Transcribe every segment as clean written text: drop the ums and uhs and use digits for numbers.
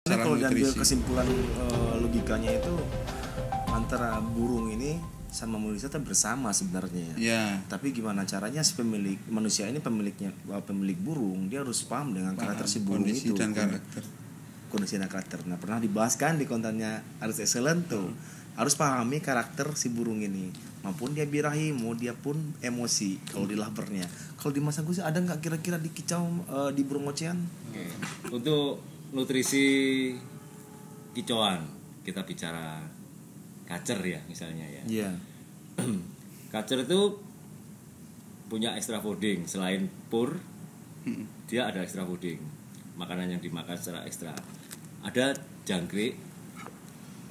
Kalau diambil nutrisi. kesimpulan logikanya itu antara burung ini sama manusia itu bersama sebenarnya ya. Ya. Tapi gimana caranya si pemilik manusia ini pemilik burung dia harus paham dengan karakter si burung kondisi itu dan karakter. kondisi dan karakter. Nah pernah dibahas kan di kontennya Harus Excellent tuh. Harus pahami karakter si burung ini. Maupun dia birahi, mau dia pun emosi kalau di lovernya. Kalau di masa gue sih ada nggak kira-kira di kicau di burung ocehan? Oke. Untuk nutrisi kicauan kita bicara kacer ya misalnya ya. Iya. Kacer itu punya extra fooding selain pur, dia ada extra fooding. Makanan yang dimakan secara ekstra. Ada jangkrik,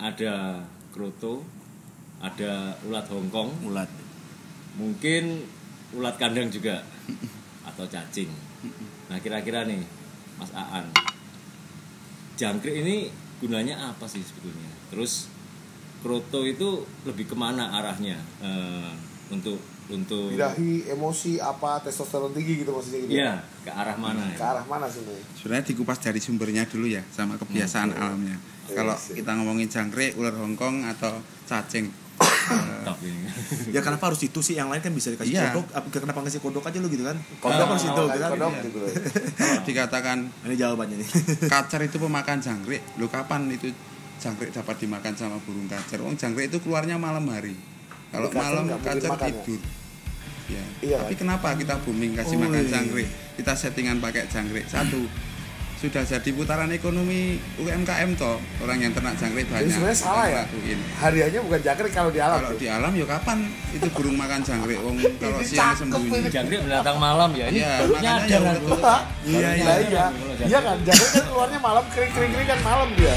ada kroto, ada ulat Hongkong, Ulat. mungkin ulat kandang juga atau cacing. Nah kira-kira nih Mas Aan, jangkrik ini gunanya apa sih sebetulnya? Terus kroto itu lebih kemana arahnya untuk birahi, emosi, apa, testosteron tinggi gitu maksudnya gitu. Iya, ke arah mana? Ke arah mana sebenarnya? Sebenarnya dikupas dari sumbernya dulu ya, sama kebiasaan alamnya. Kalau kita ngomongin jangkrik, ular Hongkong atau cacing, Top ini. Ya kenapa harus itu sih? Yang lain kan bisa dikasih Iya. kodok. Kenapa ngasih kodok aja lu gitu kan? Kodok Kodok harus itu kan? kodok gitu loh. kalau dikatakan Ini jawabannya nih. kacer itu pemakan jangkrik, lu kapan itu jangkrik dapat dimakan sama burung kacer? Jangkrik itu keluarnya malam hari. Kalau Jadi kacer malam nggak mungkin kacer makan ya? tidur. Ya. Iya, Tapi kan? kenapa kita booming kasih Oh, makan iya. jangkrik? Kita settingan pakai jangkrik. Satu, sudah jadi putaran ekonomi UMKM toh. Orang yang ternak jangkrik Jadi banyak. sebenarnya salah ya. Lakuin. Hariannya bukan jangkrik kalau di alam. Kalau tuh. di alam ya kapan itu burung makan jangkrik? Kalau Ini siang cakep sembunyi. ini. Jangkrik binatang malam ya. Ini Iya, barunya makanya ada ya kan. udah Iya iya. Iya kan, jangkrik kan keluarnya malam, kering kan malam dia.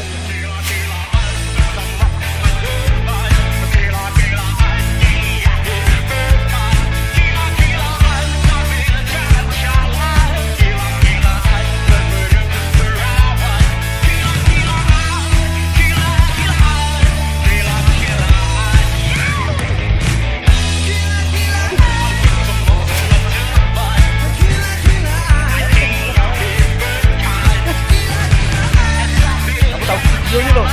Kamu tahu video ini loh.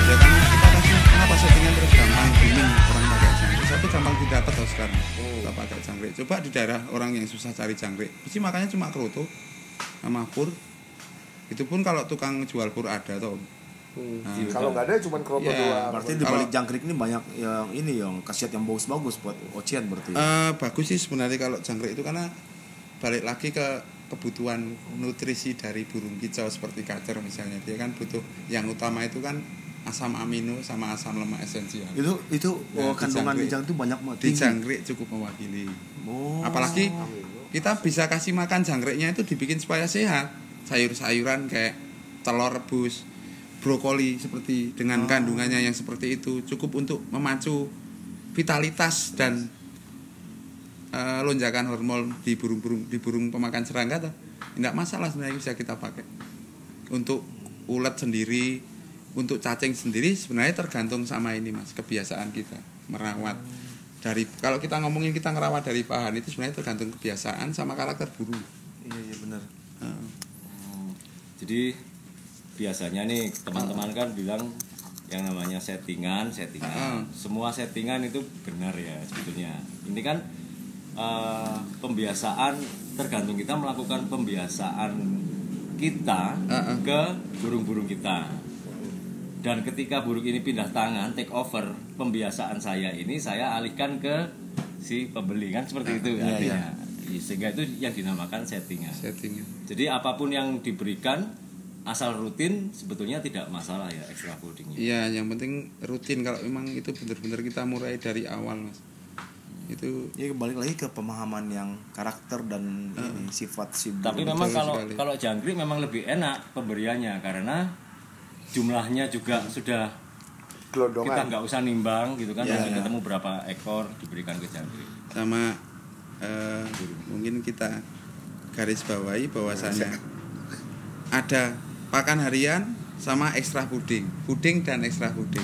Ya kan kita kasih kenapa settingan terus gampang booming orang pakai jangkrik. Satu gampang didapat tau sekarang. Kita pakai jangkrik. Coba di daerah orang yang susah cari jangkrik, mesti makannya cuma kroto sama pur. Itu pun kalau tukang jual pur ada toh. Kalau nggak ada cuma kropo Iya, doang. Berarti di balik jangkrik ini banyak yang ini yang khasiat yang bagus-bagus buat ocehan berarti. Bagus sih sebenarnya kalau jangkrik itu karena balik lagi ke kebutuhan nutrisi dari burung kicau seperti kacer misalnya, dia kan butuh yang utama itu kan asam amino sama asam lemak esensial. Itu Nah, kandungan di di jangkrik itu banyak banget. Di jangkrik cukup mewakili. Oh. Apalagi kita bisa kasih makan jangkriknya itu dibikin supaya sehat. Sayur-sayuran kayak telur rebus, brokoli seperti dengan kandungannya yang seperti itu cukup untuk memacu vitalitas dan lonjakan hormon di burung pemakan serangga tuh. Tidak masalah sebenarnya, bisa kita pakai. Untuk ulat sendiri, untuk cacing sendiri sebenarnya tergantung sama ini Mas, kebiasaan kita merawat. Kalau kita ngomongin kita ngerawat dari bahan itu sebenarnya tergantung kebiasaan sama karakter burung. Iya benar. Jadi biasanya nih teman-teman kan bilang yang namanya settingan. Semua settingan itu benar ya sebetulnya. Ini kan pembiasaan, tergantung kita melakukan pembiasaan kita ke burung-burung kita. Dan ketika burung ini pindah tangan, take over pembiasaan saya ini, saya alihkan ke si pembeli kan seperti itu artinya. Sehingga itu yang dinamakan settingan. Jadi apapun yang diberikan asal rutin sebetulnya tidak masalah ya extra foodingnya. Iya, yang penting rutin. Kalau memang itu benar-benar kita mulai dari awal Mas. Itu Ya balik lagi ke pemahaman yang karakter dan ini, sifat si burung. Tapi memang sekali. kalau jangkrik memang lebih enak pemberiannya karena jumlahnya juga sudah kita Gelondongan. nggak usah nimbang gitu kan, Ya. nanti ketemu berapa ekor diberikan ke jangkrik. sama mungkin kita garis bawahi bahwasanya ada pakan harian sama ekstra puding dan ekstra puding.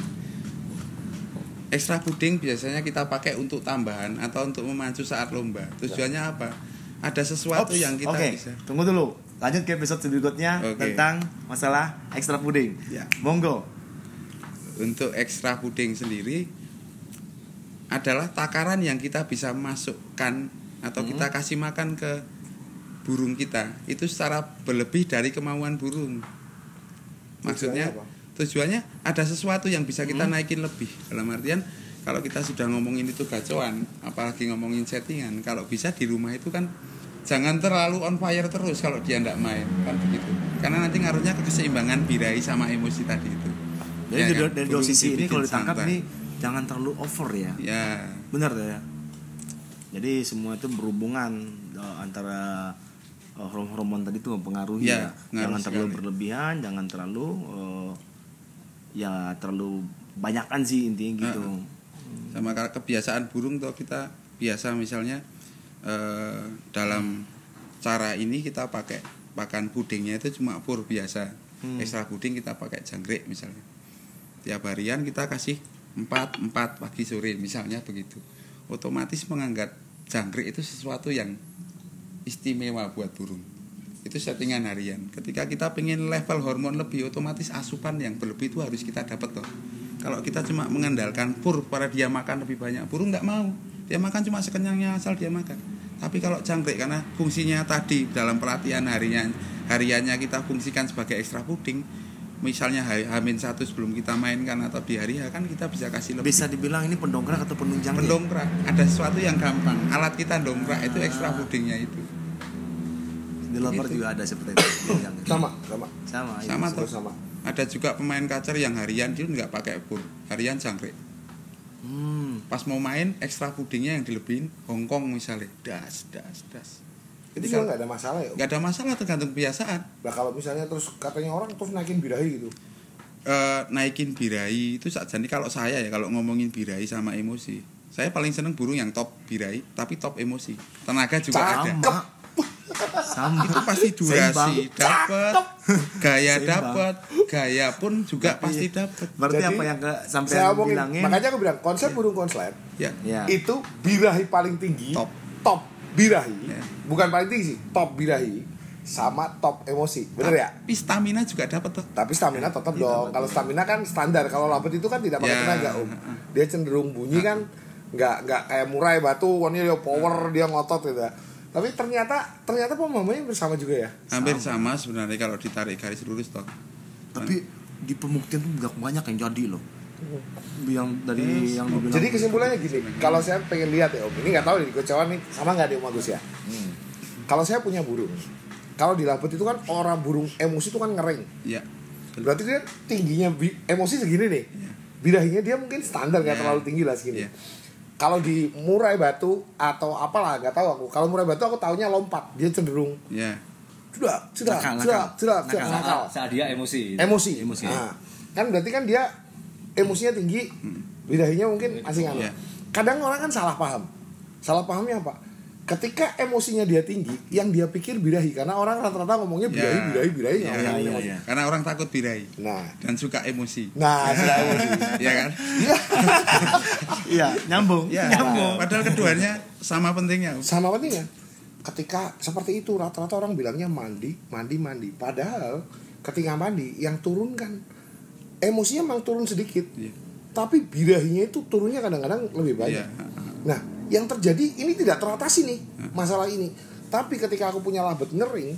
Ekstra puding biasanya kita pakai untuk tambahan atau untuk memacu saat lomba. Tujuannya apa? ada sesuatu yang kita bisa. Tunggu dulu. Lanjut ke episode berikutnya tentang masalah ekstra puding. Ya. Monggo. Untuk ekstra puding sendiri adalah takaran yang kita bisa masukkan atau kita kasih makan ke burung kita itu secara berlebih dari kemauan burung. Maksudnya tujuannya ada sesuatu yang bisa kita naikin lebih. Dalam artian kalau kita sudah ngomongin itu gacoan, apalagi ngomongin settingan, kalau bisa di rumah itu kan jangan terlalu on fire terus kalau dia ndak main, kan begitu. Karena nanti ngaruhnya ke keseimbangan birahi sama emosi tadi itu. Jadi Ya kan? dari sisi ini kalau ditangkap santai. nih jangan terlalu over ya. Ya. Benar ya. Jadi semua itu berhubungan antara hormon tadi itu mempengaruhi ya. Jangan terlalu berlebihan, jangan terlalu ya terlalu banyakan sih intinya gitu. Sama kebiasaan burung tuh kita biasa misalnya dalam cara ini kita pakai pakan pudingnya itu cuma pur biasa. Ekstra puding kita pakai jangkrik misalnya. Tiap harian kita kasih 4 pagi sore misalnya begitu. Otomatis menganggap jangkrik itu sesuatu yang istimewa buat burung. Itu settingan harian. Ketika kita pengen level hormon lebih, otomatis asupan yang berlebih itu harus kita dapat loh. Kalau kita cuma mengandalkan pur para dia makan lebih banyak, burung nggak mau. Dia makan cuma sekenyangnya asal dia makan. Tapi kalau jangkrik karena fungsinya tadi dalam pelatihan hariannya kita fungsikan sebagai ekstra puding. Misalnya H-1 sebelum kita mainkan atau di hari H kan kita bisa kasih lebih. Bisa dibilang ini pendongkrak atau penunjang. Pendongkrak. Ada sesuatu yang gampang. Alat kita dongkrak itu ekstra pudingnya itu. Di lover juga ada seperti itu. Sama. Sama. Ada juga pemain kacer yang harian dia nggak pakai pur, harian jangkrik. Pas mau main ekstra pudingnya yang dilebihin Hongkong misalnya, das. Itu juga nggak ada masalah ya? Nggak ada masalah, tergantung kebiasaan. Nah kalau misalnya terus katanya orang terus naikin birahi gitu. Naikin birahi itu jadi kalau saya ya kalau ngomongin birahi sama emosi, saya paling seneng burung yang top birahi tapi top emosi. Tenaga juga ada. Sama. Itu pasti durasi dapat, gaya dapat, gaya pun juga pasti dapat. Berarti Jadi, apa yang sampai saya omongin, bilangin? makanya aku bilang konsep burung konslet Ya. itu birahi paling tinggi, top birahi, bukan paling tinggi sih, top birahi sama top emosi, bener ya? Tapi stamina juga dapat tuh. Tapi stamina tetap dong. Kalau stamina kan standar, kalau labet itu kan tidak pakai tenaga Dia cenderung bunyi kan, nggak kayak murai batu, dia power, dia ngotot gitu. Tapi ternyata pemahamannya bersama juga ya. Hampir sama sebenarnya kalau ditarik garis lurus toh. Tapi di pembuktian tuh gak banyak yang jadi loh. Yang dari yang dibilang. Jadi kesimpulannya gini, kalau saya pengen lihat ya Om, ini nggak tahu nih kocauan nih sama nggak di Om Agus ya. Kalau saya punya burung, kalau di labet itu kan orang burung emosi itu kan ngering. Iya. Berarti dia tingginya emosi segini nih. Birahinya dia mungkin standar nggak terlalu tinggi lah segini. Kalau di murai batu atau apalah nggak tahu aku. Kalau murai batu aku taunya lompat, dia cenderung. Nakal. Saat dia emosi. Emosi. Nah, kan berarti kan dia emosinya tinggi, birahinya mungkin asingan. Kadang orang kan salah paham. Salah pahamnya apa? Ketika emosinya dia tinggi, yang dia pikir birahi, karena orang rata-rata ngomongnya birahi. Karena orang takut birahi. Nah, dan suka emosi. Suka emosi. Iya kan? Iya, nyambung. Padahal keduanya sama pentingnya. Sama pentingnya. Ketika seperti itu rata-rata orang bilangnya mandi. Padahal ketika mandi yang turun kan emosinya memang turun sedikit. Tapi birahinya itu turunnya kadang-kadang lebih banyak. Nah, yang terjadi ini tidak teratasi nih masalah ini. Tapi ketika aku punya labet ngering,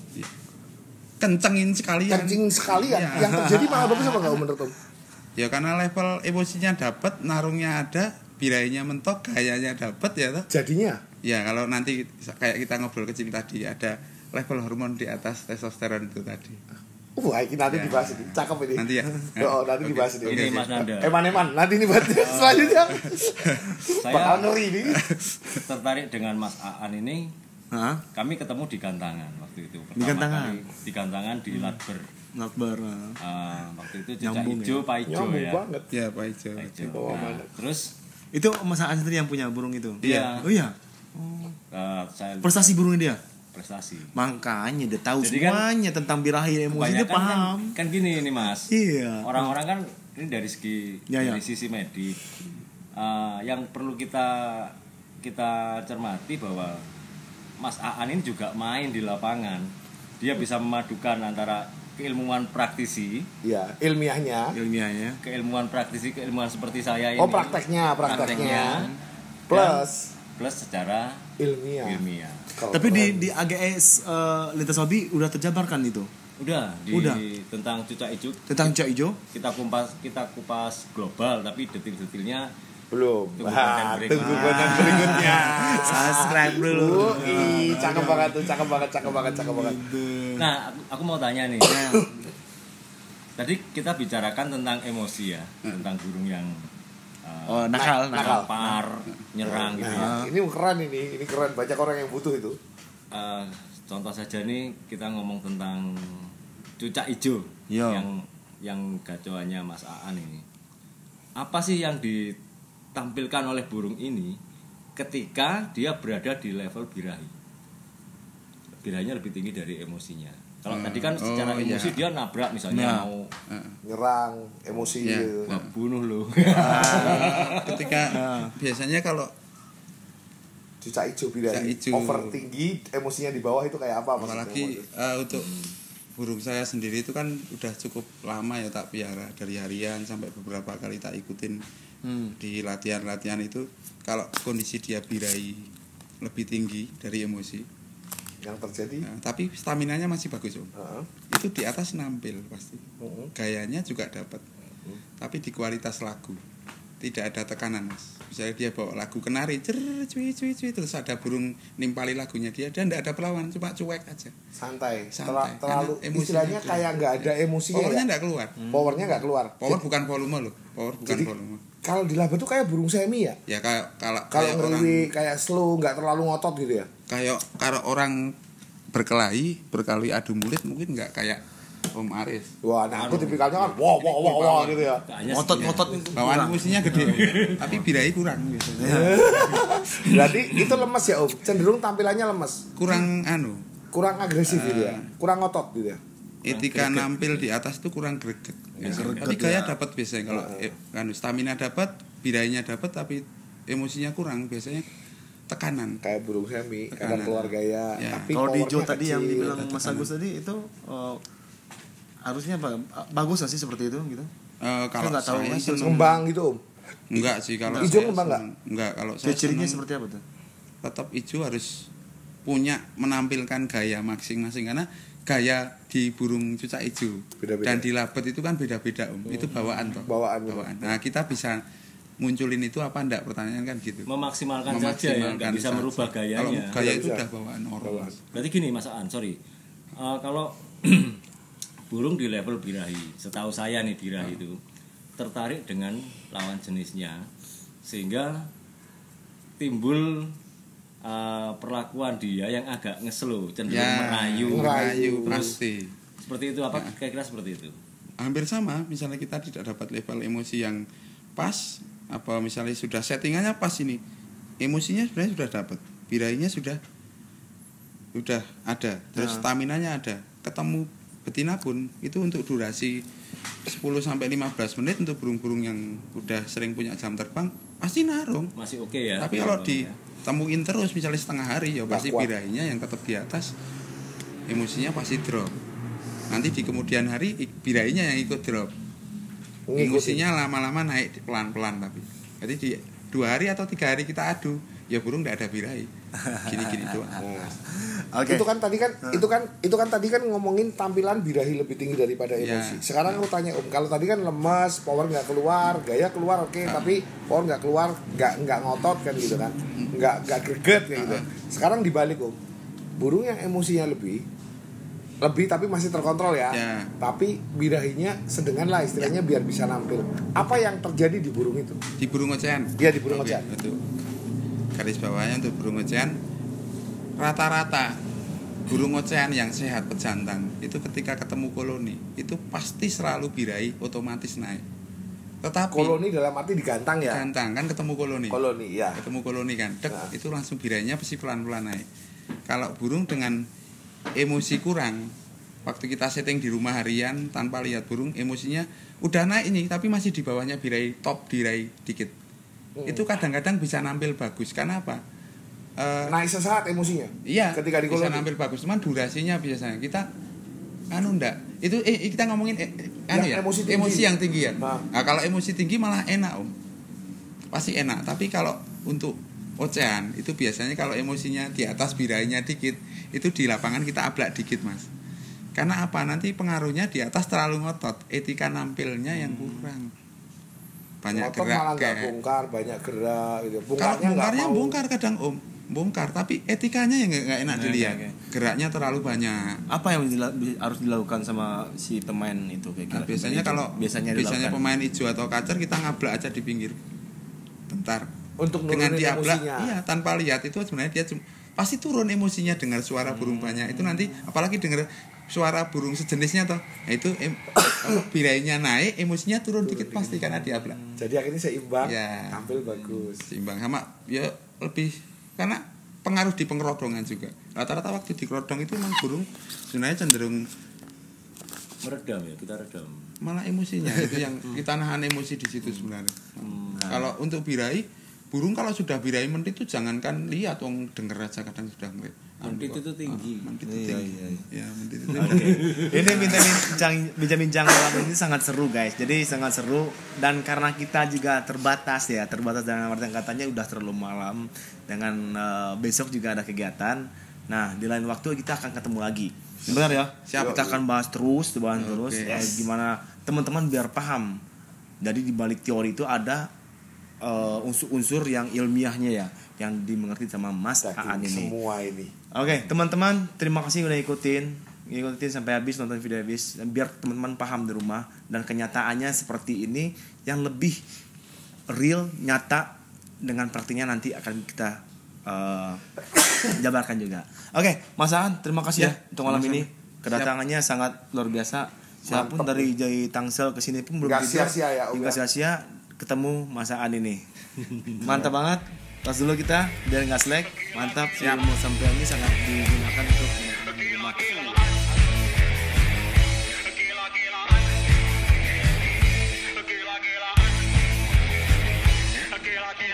kencengin sekalian. Yang terjadi malah bagus apa enggak menurut Om? Ya karena level emosinya dapat, narungnya ada, birahinya mentok, gayanya dapat ya toh. Jadinya? Ya kalau nanti kayak kita ngobrol kecil tadi ada level hormon di atas testosteron itu tadi. Wah, ini nanti dibahas ini. Cakep ini. Nanti ya. Nanti dibahas ini. Ini Mas Nanda. Eman. Nanti ini buat selanjutnya. Bakal ngeri ini. Tertarik dengan Mas Aan ini. Kami ketemu di Gantangan waktu itu. Di Gantangan. Di Gantangan di Latber. Waktu itu cecak hijau, Pak Ijo Nyambung ya. banget. Ya, Pak Ijo. Terus itu Mas Aan sendiri yang punya burung itu. Iya. Oh iya. Prestasi burungnya dia. Prestasi. Makanya dia tahu jadi semuanya kan, tentang birahi emosi dia paham. Kan gini nih Mas. Iya. Orang-orang kan ini dari sisi medik. Yang perlu kita cermati bahwa Mas Aan ini juga main di lapangan. Dia bisa memadukan antara keilmuan praktisi, ya ilmiahnya, keilmuan praktisi, keilmuan seperti saya ini. Oh, prakteknya. Plus secara ilmiah. Tapi di AGS Lintas Hobi udah terjabarkan itu. Udah tentang cucak hijau. Kita kupas global, tapi detil-detilnya belum. Tunggu konten berikutnya. Subscribe dulu. Cakep banget. Nah, aku mau tanya nih. Tadi kita bicarakan tentang emosi ya, tentang burung yang nakal, nyerang gitu ya. Ini keren, banyak orang yang butuh itu. Contoh saja nih, kita ngomong tentang cucak hijau yang gacoannya Mas Aan ini. Apa sih yang ditampilkan oleh burung ini ketika dia berada di level birahi? Birahinya lebih tinggi dari emosinya. Kalau tadi kan secara emosi dia nabrak misalnya mau nyerang, emosi gitu. Bunuh lo. Ketika biasanya kalau cucak hijau birahi over tinggi, emosinya di bawah itu kayak apa? Apalagi untuk burung saya sendiri itu kan udah cukup lama ya tak piara, dari harian sampai beberapa kali tak ikutin di latihan itu. Kalau kondisi dia birahi lebih tinggi dari emosi yang terjadi, tapi staminanya masih bagus Om. Itu di atas nampil pasti. Gayanya juga dapat. Tapi di kualitas lagu tidak ada tekanan Mas. Misalnya dia bawa lagu kenari, terus ada burung nimpali lagunya dia tidak ada perlawanan, cuma cuek aja. Santai. Terlalu istilahnya kayak nggak ada emosinya. Powernya nggak keluar. Powernya nggak keluar. Power bukan volume loh. Volume. Kalau di laba tuh kayak burung semi ya? Ya kalau ngeri, kayak slow, nggak terlalu ngotot gitu ya? Kayak kalau orang berkelahi adu mulut mungkin nggak kayak Om Aris. Wah, nah aku tipikalnya kan wah gitu ya. Ngotot bawaan fungsinya gede. Tapi birahi kurang gitu. Berarti itu lemes ya Om. Cenderung tampilannya lemes. Kurang agresif gitu ya. Kurang ngotot gitu ya. Etika nampil di atas itu kurang greget. Tapi gaya dapat biasanya kalau stamina dapat, birahinya dapat tapi emosinya kurang biasanya tekanan. Kayak burung semi, kadang keluar gaya. Tapi kalau di Jo tadi yang dibilang Mas Agus tadi itu harusnya bagus nggak sih seperti itu gitu? Kalau nggak tahu ngembang gitu Om. Enggak sih kalau hijau ngembang enggak kalau saya cirinya seperti apa tuh? Tetap hijau harus punya menampilkan gaya masing-masing karena gaya di burung cucak hijau dan di labet itu kan beda-beda Om. Itu bawaan toh. Bawaan. Nah, kita bisa munculin itu apa enggak, pertanyaan kan gitu. Memaksimalkan saja ya, enggak bisa merubah gayanya. Kalau gaya itu udah bawaan orang. Berarti gini Mas Aan, sorry. Kalau burung di level birahi, setahu saya nih birahi itu tertarik dengan lawan jenisnya sehingga timbul perlakuan dia yang agak ngeslow, cenderung merayu pasti. Seperti itu apa kira-kira seperti itu? Hampir sama, misalnya kita tidak dapat level emosi yang pas, apa misalnya sudah settingannya pas ini. Emosinya sebenarnya sudah dapat, birahinya sudah ada, terus staminanya ada. Ketemu betina pun itu untuk durasi 10 sampai 15 menit untuk burung-burung yang udah sering punya jam terbang pasti narung. Masih oke ya. Tapi kalau ditemuin terus misalnya setengah hari ya pasti birahinya yang tetap di atas, emosinya pasti drop. Nanti di kemudian hari birahinya yang ikut drop. Emosinya lama-lama naik pelan-pelan tapi. Jadi di 2 hari atau 3 hari kita adu, ya burung enggak ada birahi. Gini-gini doang. Okay. Itu kan tadi kan ngomongin tampilan birahi lebih tinggi daripada emosi. Sekarang aku tanya Om, kalau tadi kan lemas, power nggak keluar, gaya keluar tapi power nggak keluar, nggak ngotot kan gitu kan, nggak greget kayak gitu. Sekarang dibalik Om, burung yang emosinya lebih tapi masih terkontrol ya. Tapi birahinya sedengan lah istilahnya biar bisa nampil. Apa yang terjadi di burung itu? Di burung ocehan. Iya, di burung ocehan. Betul. Garis bawahnya untuk burung ocehan, rata-rata burung ocehan yang sehat pejantan itu ketika ketemu koloni itu pasti selalu birahi otomatis naik. Tetapi koloni dalam arti digantang ya. Gantang kan ketemu koloni. Koloni ya. Ketemu koloni kan. Itu langsung birahinya pasti pelan-pelan naik. Kalau burung dengan emosi kurang, waktu kita setting di rumah harian tanpa lihat burung, emosinya udah naik ini tapi masih di bawahnya birahi, top birahi dikit. Itu kadang-kadang bisa nampil bagus. Karena apa? naik sesaat emosinya. Iya, ketika di bisa koloni. nampil bagus, cuman durasinya biasanya kita ndak. Itu kita ngomongin emosi yang tinggi ya. Nah, kalau emosi tinggi malah enak, Om. Pasti enak, tapi kalau untuk ocehan itu biasanya kalau emosinya di atas birainya dikit, itu di lapangan kita ablak dikit, Mas. Karena apa? Nanti pengaruhnya di atas terlalu ngotot, etika nampilnya yang kurang. Banyak ngotot gerak malah nggak bongkar, banyak gerak gitu. Kalau bongkarnya bongkar kadang Om, bongkar, tapi etikanya yang nggak enak dilihat. Geraknya terlalu banyak. Apa yang harus dilakukan sama si pemain itu kayak biasanya kalau biasanya pemain hijau atau kacer kita ngablak aja di pinggir bentar. Untuk dengan diablak, emosinya. iya tanpa lihat itu sebenarnya dia pasti turun emosinya dengar suara burung banyak. Itu nanti apalagi dengar suara burung sejenisnya toh, nah itu birainya naik, emosinya turun dikit pasti karena diablak. Jadi akhirnya seimbang, ya, tampil bagus. Seimbang sama ya lebih karena pengaruh di pengerodongan juga. Rata-rata waktu di kerodong itu memang burung sebenarnya cenderung meredam ya, kita redam. Malah emosinya itu yang kita nahan emosi di situ sebenarnya. Kalau untuk birai, burung kalau sudah birai mentit itu jangankan lihat, wong denger aja kadang sudah ngeliat. Mentit itu tinggi. Mentit itu tinggi. Ya, mentit itu. Ini bincang-bincang malam ini sangat seru guys. Jadi sangat seru dan karena kita juga terbatas dengan artian katanya udah terlalu malam dengan besok juga ada kegiatan. Nah, di lain waktu kita akan ketemu lagi. Benar ya? Siap. Kita akan bahas terus, gimana teman-teman biar paham. Jadi di balik teori itu ada unsur-unsur yang ilmiahnya ya, yang dimengerti sama Mas Aan ini. Semua ini. Oke, teman-teman, terima kasih udah ikutin sampai habis, nonton video habis. Dan biar teman-teman paham di rumah dan kenyataannya seperti ini yang lebih real, nyata dengan praktiknya nanti akan kita jabarkan juga. Oke, Mas Aan, terima kasih ya untuk malam ini. Kedatangannya sangat luar biasa. Siapapun dari Jai Tangsel ke sini pun belum sia-sia ya, Om. Sia-sia ketemu Mas Aan ini. Mantap banget. Tos dulu kita biar nggak slack. Mantap. Ilmu sampai ini sangat digunakan untuk teman-teman di rumah. Gila-gila